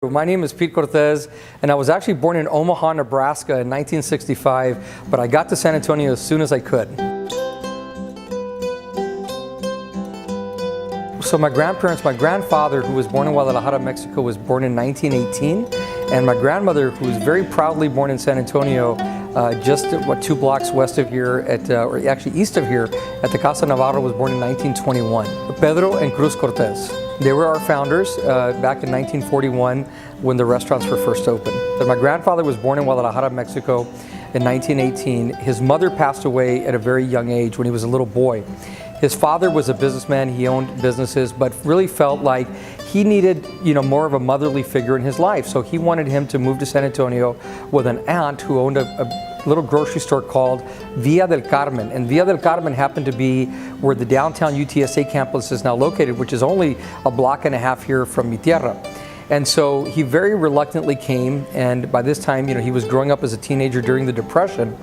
My name is Pete Cortez, and I was actually born in Omaha, Nebraska in 1965, but I got to San Antonio as soon as I could. So my grandfather, who was born in Guadalajara, Mexico, was born in 1918, and my grandmother, who was very proudly born in San Antonio, just 2 blocks west of here, or actually east of here, at the Casa Navarro, was born in 1921. Pedro and Cruz Cortez. They were our founders back in 1941 when the restaurants were first opened. My grandfather was born in Guadalajara, Mexico in 1918. His mother passed away at a very young age when he was a little boy. His father was a businessman, he owned businesses, but really felt like he needed, more of a motherly figure in his life. So he wanted him to move to San Antonio with an aunt who owned a little grocery store called Villa del Carmen. And Villa del Carmen happened to be where the downtown UTSA campus is now located, which is only a block and a half here from Mi Tierra. And so he very reluctantly came, and by this time, he was growing up as a teenager during the Depression,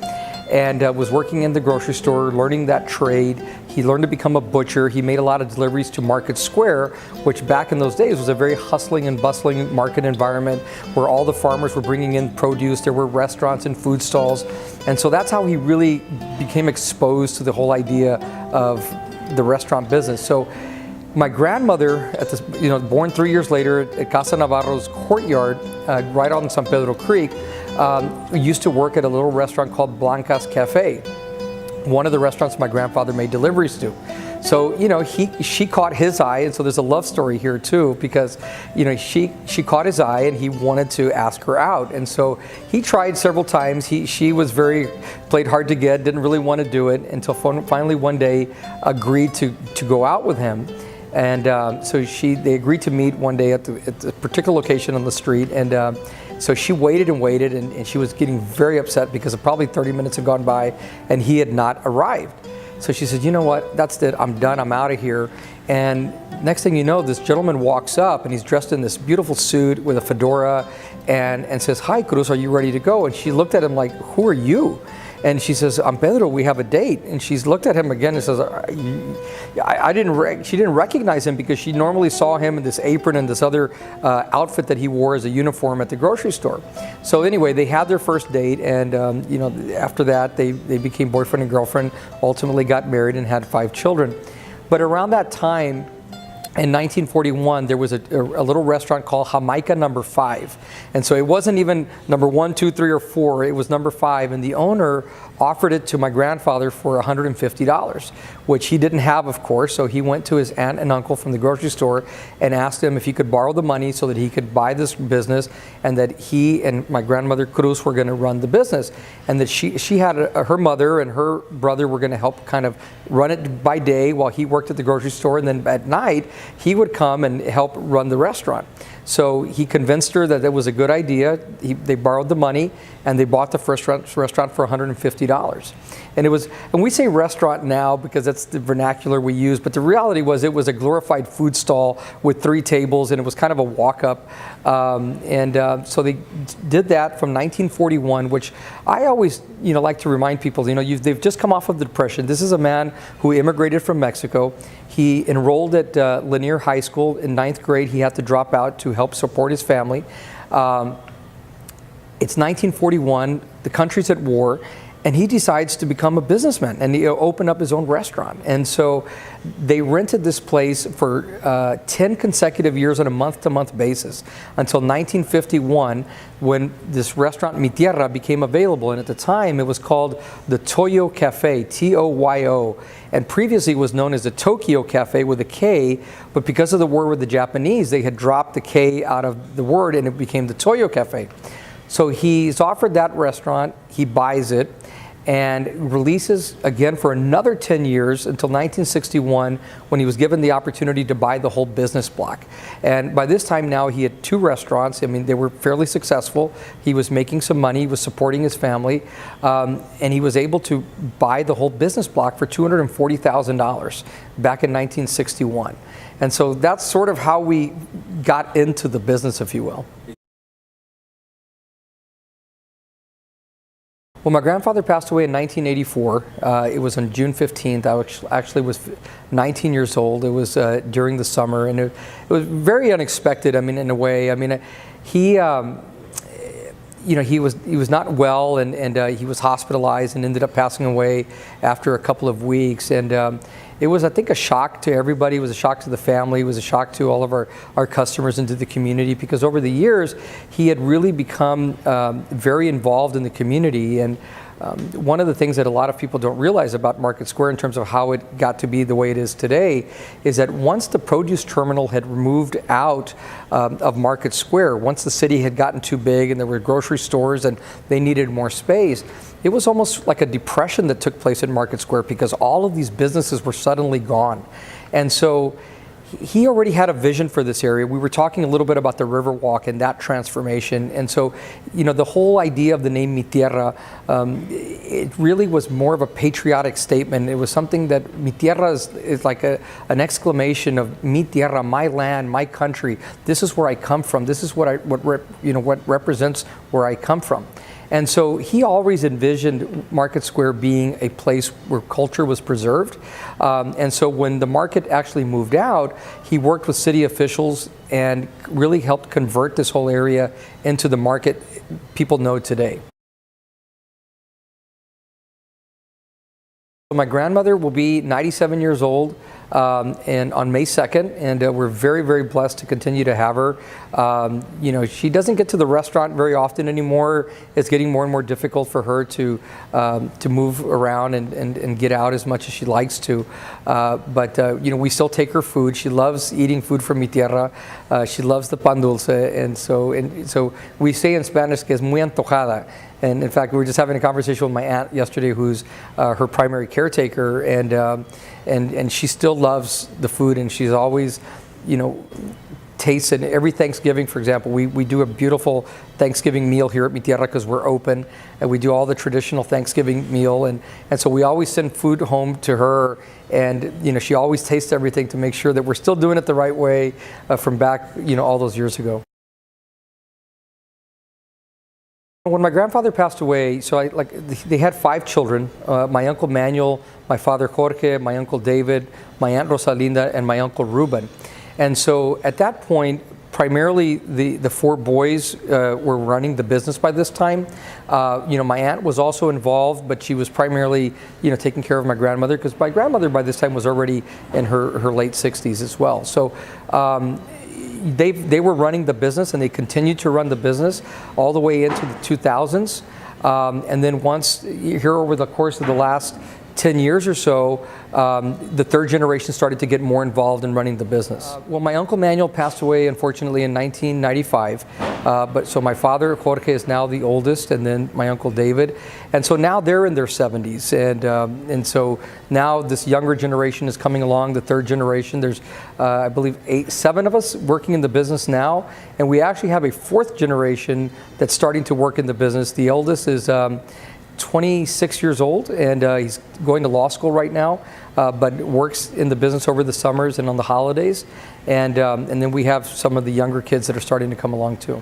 and was working in the grocery store, learning that trade. He learned to become a butcher. He made a lot of deliveries to Market Square, which back in those days was a very hustling and bustling market environment where all the farmers were bringing in produce. There were restaurants and food stalls. And so that's how he really became exposed to the whole idea of the restaurant business. So my grandmother, born 3 years later at Casa Navarro's courtyard, right on San Pedro Creek, used to work at a little restaurant called Blanca's Cafe, one of the restaurants my grandfather made deliveries to. So, she caught his eye, and so there's a love story here too, because, she caught his eye and he wanted to ask her out. And so he tried several times. She was played hard to get, didn't really want to do it until finally one day agreed to go out with him. And so they agreed to meet one day at the particular location on the street. And so she waited and waited, and she was getting very upset because probably 30 minutes had gone by and he had not arrived. So she said, you know what, that's it, I'm done, I'm out of here. And next thing you know, this gentleman walks up and he's dressed in this beautiful suit with a fedora and says, "Hi, Cruz, are you ready to go?" And she looked at him like, "Who are you?" And she says, "I'm Pedro, we have a date." And she's looked at him again and says, she didn't recognize him because she normally saw him in this apron and this other outfit that he wore as a uniform at the grocery store. So anyway, they had their first date, and after that, they became boyfriend and girlfriend, ultimately got married and had 5 children. But around that time, in 1941, there was a little restaurant called Jamaica Number 5. And so it wasn't even number 1, 2, 3, or 4, it was number 5. And the owner offered it to my grandfather for $150, which he didn't have, of course. So he went to his aunt and uncle from the grocery store and asked him if he could borrow the money so that he could buy this business, and that he and my grandmother Cruz were going to run the business. And that she had her mother and her brother were going to help kind of run it by day while he worked at the grocery store. And then at night, he would come and help run the restaurant. So he convinced her that it was a good idea. They borrowed the money and they bought the first restaurant for $150. And we say restaurant now because that's the vernacular we use, but the reality was it was a glorified food stall with 3 tables, and it was kind of a walk-up. So they did that from 1941, which I always like to remind people, they've just come off of the Depression. This is a man who immigrated from Mexico. He enrolled at Lanier High School in 9th grade. He had to drop out to help support his family. It's 1941, the country's at war, and he decides to become a businessman, and he opened up his own restaurant. And so they rented this place for 10 consecutive years on a month-to-month basis until 1951, when this restaurant Mi Tierra became available. And at the time, it was called the Toyo Cafe, T-O-Y-O. And previously it was known as the Tokyo Cafe with a K, but because of the war with the Japanese, they had dropped the K out of the word and it became the Toyo Cafe. So he's offered that restaurant, he buys it, and releases again for another 10 years until 1961, when he was given the opportunity to buy the whole business block. And by this time now, he had 2 restaurants. I mean, they were fairly successful. He was making some money, he was supporting his family, and he was able to buy the whole business block for $240,000 back in 1961. And so that's sort of how we got into the business, if you will. Well, my grandfather passed away in 1984. It was on June 15th. I actually was 19 years old. It was during the summer, and it was very unexpected. I mean, in a way. I mean, he, he was not well, and he was hospitalized and ended up passing away after a couple of weeks. And it was, I think, a shock to everybody. It was a shock to the family. It was a shock to all of our customers and to the community, because over the years, he had really become very involved in the community. And one of the things that a lot of people don't realize about Market Square in terms of how it got to be the way it is today is that once the produce terminal had moved out of Market Square, once the city had gotten too big and there were grocery stores and they needed more space, it was almost like a depression that took place in Market Square, because all of these businesses were suddenly gone. And so he already had a vision for this area. We were talking a little bit about the Riverwalk and that transformation. And so, the whole idea of the name Mi Tierra, it really was more of a patriotic statement. It was something that Mi Tierra is like an exclamation of Mi Tierra, my land, my country. This is where I come from. This is what represents where I come from. And so he always envisioned Market Square being a place where culture was preserved. And so when the market actually moved out, he worked with city officials and really helped convert this whole area into the market people know today. My grandmother will be 97 years old and on May 2nd, and we're very, very blessed to continue to have her. She doesn't get to the restaurant very often anymore. It's getting more and more difficult for her to move around and get out as much as she likes to. But we still take her food. She loves eating food from Mi Tierra. She loves the pan dulce, and so we say in Spanish que es muy antojada. And in fact, we were just having a conversation with my aunt yesterday, who's her primary caretaker, and she still loves the food, and she's always, tastes it. Every Thanksgiving, for example, we do a beautiful Thanksgiving meal here at Mi Tierra because we're open, and we do all the traditional Thanksgiving meal, and so we always send food home to her, and she always tastes everything to make sure that we're still doing it the right way from back, all those years ago. When my grandfather passed away, they had 5 children, my uncle Manuel, my father Jorge, my uncle David, my aunt Rosalinda, and my uncle Ruben. And so at that point, primarily the 4 boys were running the business by this time. My aunt was also involved, but she was primarily, taking care of my grandmother, because my grandmother by this time was already in her late 60s as well. So they were running the business, and they continued to run the business all the way into the 2000s. And then once, here over the course of the last 10 years or so, the 3rd generation started to get more involved in running the business. Well, my uncle Manuel passed away, unfortunately, in 1995. But so my father, Jorge, is now the oldest, and then my uncle David. And so now they're in their 70s. And so now this younger generation is coming along, the 3rd generation. There's, I believe, 7 of us working in the business now. And we actually have a 4th generation that's starting to work in the business. The eldest is 26 years old, and he's going to law school right now, but works in the business over the summers and on the holidays. And then we have some of the younger kids that are starting to come along too.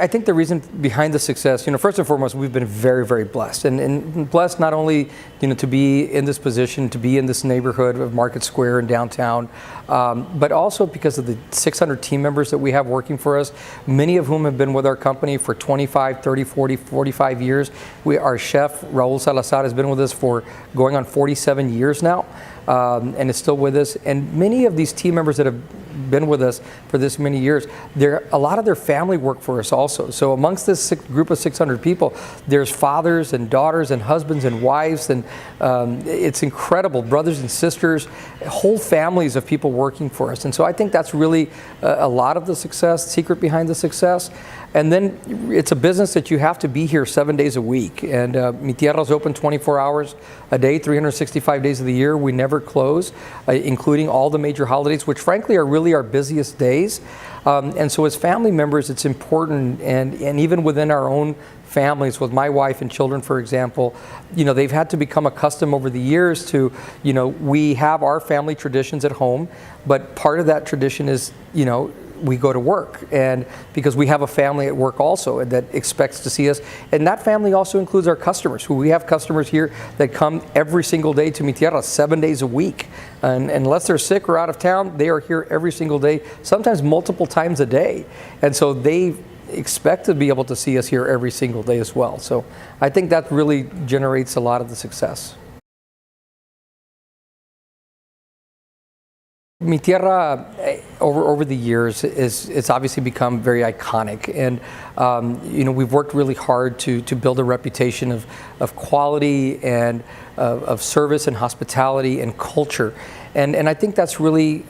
I think the reason behind the success, first and foremost, we've been very, very blessed, and blessed not only, to be in this position, to be in this neighborhood of Market Square and downtown, but also because of the 600 team members that we have working for us, many of whom have been with our company for 25, 30, 40, 45 years. Our chef, Raul Salazar, has been with us for going on 47 years now, and is still with us. And many of these team members that have been with us for this many years, a lot of their family work for us also. So amongst this group of 600 people, there's fathers and daughters and husbands and wives, and it's incredible, brothers and sisters, whole families of people working for us. And so I think that's really a lot of the success, secret behind the success. And then it's a business that you have to be here 7 days a week. And Mi Tierra is open 24 hours a day, 365 days of the year. We never close, including all the major holidays, which frankly are really our busiest days. And so as family members, it's important, and even within our own families, with my wife and children, for example, they've had to become accustomed over the years to, we have our family traditions at home, but part of that tradition is, we go to work, and because we have a family at work also that expects to see us, and that family also includes our customers. Who we have customers here that come every single day to Mi Tierra, 7 days a week, and unless they're sick or out of town, they are here every single day, sometimes multiple times a day, and so they expect to be able to see us here every single day as well. So I think that really generates a lot of the success. Mi Tierra, over the years, it's obviously become very iconic, and we've worked really hard to build a reputation of quality and of service and hospitality and culture, and I think that's really,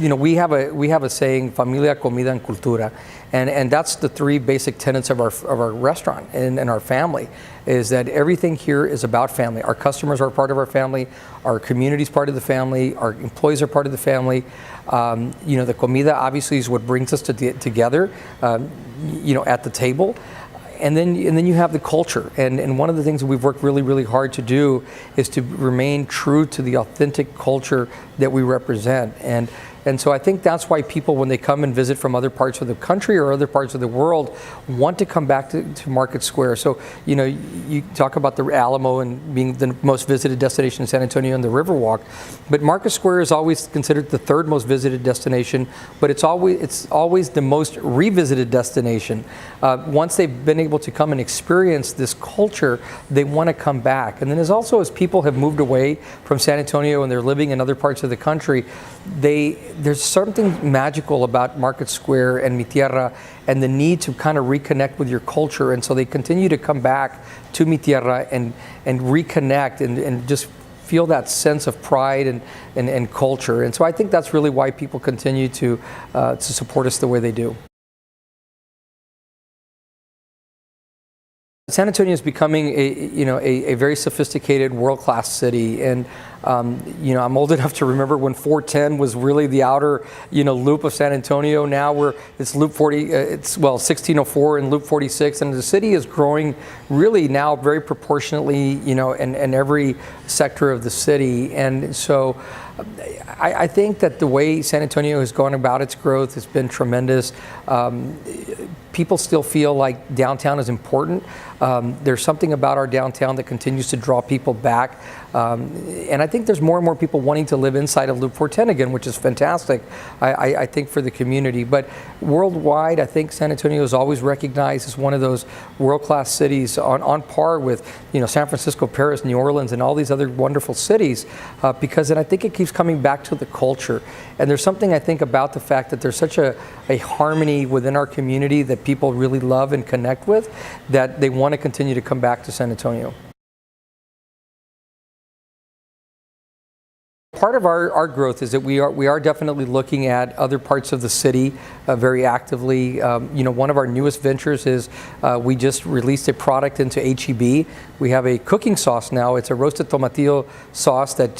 we have a saying, familia, comida, and cultura, and that's the three basic tenets of our restaurant and our family, is that everything here is about family. Our customers are part of our family, our community is part of the family, our employees are part of the family. The comida obviously is what brings us together, at the table. And then you have the culture, and one of the things that we've worked really, really hard to do is to remain true to the authentic culture that we represent. And so I think that's why people, when they come and visit from other parts of the country or other parts of the world, want to come back to Market Square. So, you talk about the Alamo and being the most visited destination in San Antonio and the Riverwalk, but Market Square is always considered the third most visited destination, but it's always the most revisited destination. Once they've been able to come and experience this culture, they want to come back. And then as people have moved away from San Antonio and they're living in other parts of the country, there's something magical about Market Square and Mi Tierra and the need to kind of reconnect with your culture, and so they continue to come back to Mi Tierra and reconnect and just feel that sense of pride and culture. And so I think that's really why people continue to support us the way they do. San Antonio is becoming a very sophisticated, world-class city, and I'm old enough to remember when 410 was really the outer loop of San Antonio. Now it's Loop 40, 1604 and Loop 46, and the city is growing really now very proportionately, in every sector of the city. And so I think that the way San Antonio has gone about its growth has been tremendous. People still feel like downtown is important. There's something about our downtown that continues to draw people back. And I think there's more and more people wanting to live inside of Loop 410 again, which is fantastic, I think, for the community. But worldwide, I think San Antonio is always recognized as one of those world-class cities on par with San Francisco, Paris, New Orleans, and all these other wonderful cities, because I think it keeps coming back to the culture. And there's something, I think, about the fact that there's such a harmony within our community that people really love and connect with, that they want to continue to come back to San Antonio. Part of our growth is that we are definitely looking at other parts of the city very actively. One of our newest ventures is we just released a product into H-E-B. We have a cooking sauce now. It's a roasted tomatillo sauce that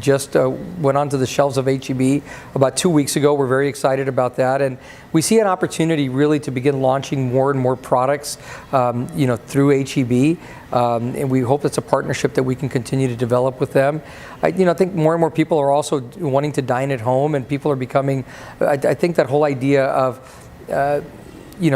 just went onto the shelves of H-E-B about 2 weeks ago. We're very excited about that, and we see an opportunity really to begin launching more and more products, through H-E-B. And we hope it's a partnership that we can continue to develop with them. I think more and more people are also wanting to dine at home, and people are becoming, I think that whole idea of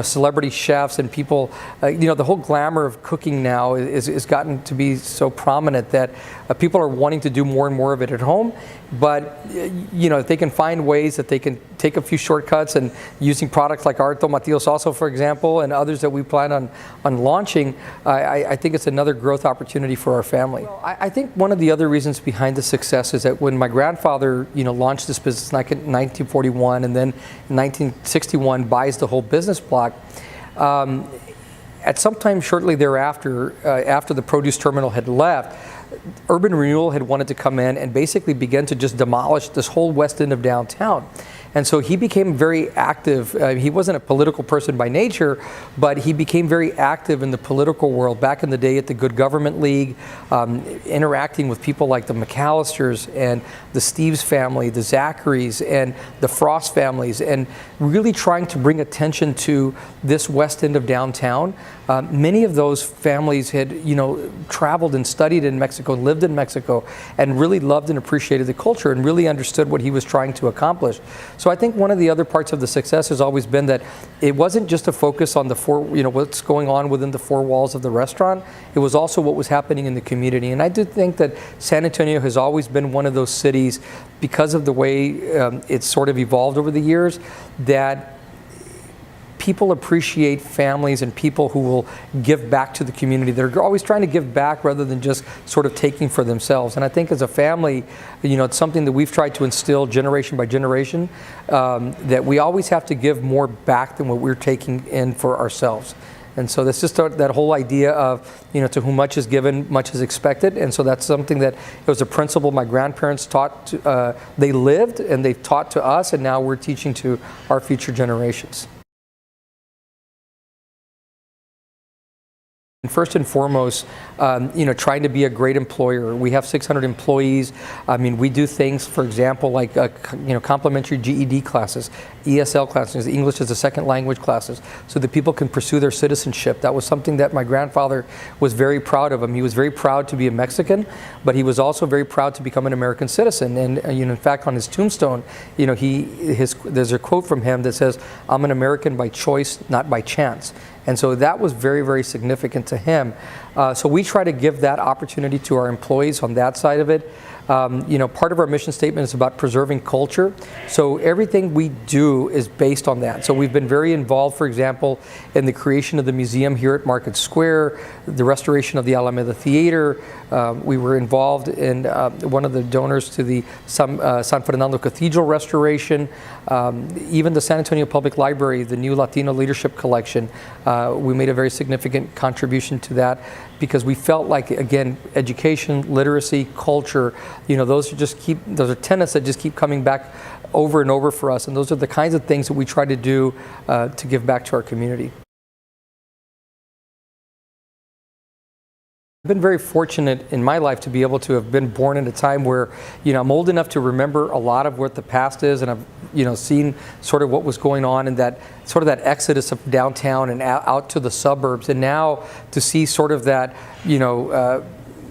celebrity chefs and people, the whole glamour of cooking now is gotten to be so prominent that people are wanting to do more and more of it at home. But if they can find ways that they can take a few shortcuts, and using products like our tomatillo salsa, for example, and others that we plan on launching, I think it's another growth opportunity for our family. Well, I think one of the other reasons behind the success is that when my grandfather launched this business in 1941, and then in 1961 buys the whole business block, at some time shortly thereafter, after the produce terminal had left, urban renewal had wanted to come in and basically begin to just demolish this whole west end of downtown. And so he became very active. He wasn't a political person by nature, but he became very active in the political world back in the day at the Good Government League, interacting with people like the McAllisters and the Steves family, the Zacharys, and the Frost families, and really trying to bring attention to this west end of downtown. Many of those families had, traveled and studied in Mexico, lived in Mexico, and really loved and appreciated the culture and really understood what he was trying to accomplish. So I think one of the other parts of the success has always been that it wasn't just a focus on the what's going on within the four walls of the restaurant. It was also what was happening in the community. And I do think that San Antonio has always been one of those cities, because of the way it's sort of evolved over the years, that people appreciate families and people who will give back to the community. They're always trying to give back rather than just sort of taking for themselves. And I think as a family, it's something that we've tried to instill generation by generation, that we always have to give more back than what we're taking in for ourselves. And so that's just that whole idea of, to whom much is given, much is expected. And so that's something that it was a principle my grandparents taught, they lived and they've taught to us, and now we're teaching to our future generations. First and foremost, trying to be a great employer. We have 600 employees. I mean, we do things, for example, like complimentary GED classes, ESL classes, English as a second language classes, so that people can pursue their citizenship. That was something that my grandfather was very proud of. He was very proud to be a Mexican, but he was also very proud to become an American citizen. And in fact, on his tombstone, there's a quote from him that says, "I'm an American by choice, not by chance." And so that was very, very significant to him. So we try to give that opportunity to our employees on that side of it. Part of our mission statement is about preserving culture. So everything we do is based on that. So we've been very involved, for example, in the creation of the museum here at Market Square, the restoration of the Alameda Theater. We were involved in one of the donors to the San Fernando Cathedral restoration. Even the San Antonio Public Library, the new Latino Leadership Collection, we made a very significant contribution to that, because we felt like, again, education, literacy, culture, those are tenets that just keep coming back over and over for us, and those are the kinds of things that we try to do to give back to our community. I've been very fortunate in my life to be able to have been born at a time where, I'm old enough to remember a lot of what the past is, and I've, seen sort of what was going on in that sort of that exodus of downtown and out to the suburbs, and now to see sort of that,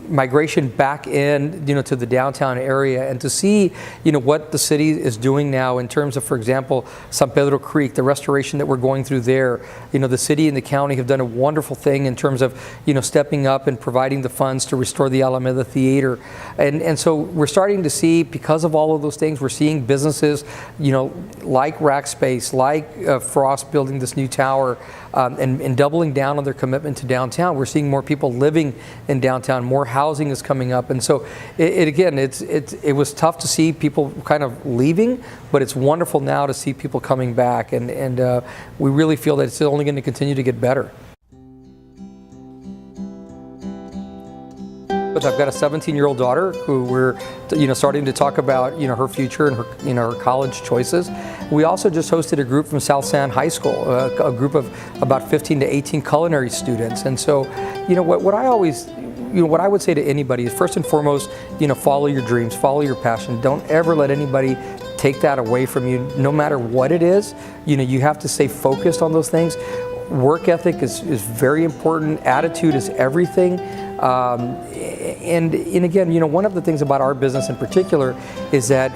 migration back in, to the downtown area, and to see, what the city is doing now in terms of, for example, San Pedro Creek, the restoration that we're going through there. The city and the county have done a wonderful thing in terms of, stepping up and providing the funds to restore the Alameda Theater. And so we're starting to see, because of all of those things, we're seeing businesses, like Rackspace, like Frost building this new tower, and doubling down on their commitment to downtown. We're seeing more people living in downtown, more housing is coming up, and so it was tough to see people kind of leaving, but it's wonderful now to see people coming back, and we really feel that it's only going to continue to get better. I've got a 17-year-old daughter who we're, starting to talk about, her future and her, her college choices. We also just hosted a group from South San High School, a group of about 15 to 18 culinary students. And so, what I always, what I would say to anybody is, first and foremost, follow your dreams, follow your passion. Don't ever let anybody take that away from you, no matter what it is. You have to stay focused on those things. Work ethic is very important. Attitude is everything. And again, one of the things about our business in particular is that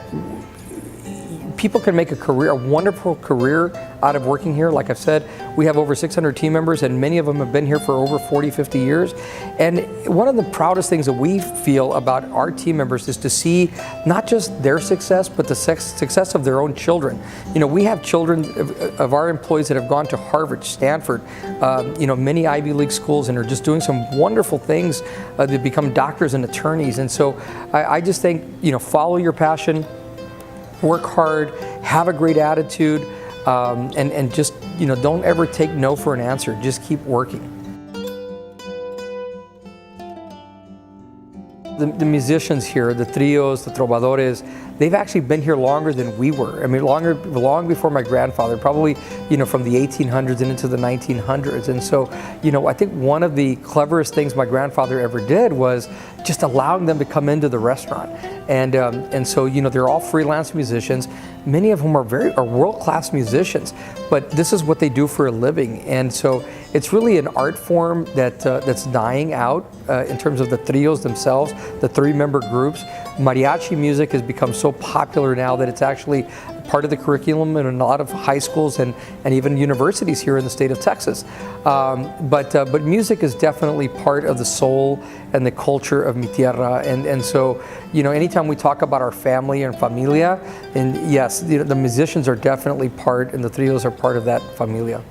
people can make a wonderful career out of working here. Like I've said, we have over 600 team members, and many of them have been here for over 40, 50 years. And one of the proudest things that we feel about our team members is to see not just their success, but the success of their own children. We have children of our employees that have gone to Harvard, Stanford, many Ivy League schools, and are just doing some wonderful things to become doctors and attorneys. And so I just think, follow your passion, work hard, have a great attitude, and just, don't ever take no for an answer. Just keep working. The musicians here, the trios, the trovadores, they've actually been here longer than we were. Long before my grandfather, probably, from the 1800s and into the 1900s. And so, I think one of the cleverest things my grandfather ever did was just allowing them to come into the restaurant. And so, they're all freelance musicians. many of whom are world-class musicians, but this is what they do for a living. And so it's really an art form that's dying out in terms of the trios themselves, the three-member groups. Mariachi music has become so popular now that it's actually part of the curriculum in a lot of high schools and even universities here in the state of Texas. But music is definitely part of the soul and the culture of mi tierra. And so, you know, anytime we talk about our family and familia, and yes, the musicians are definitely part, and the trios are part of that familia.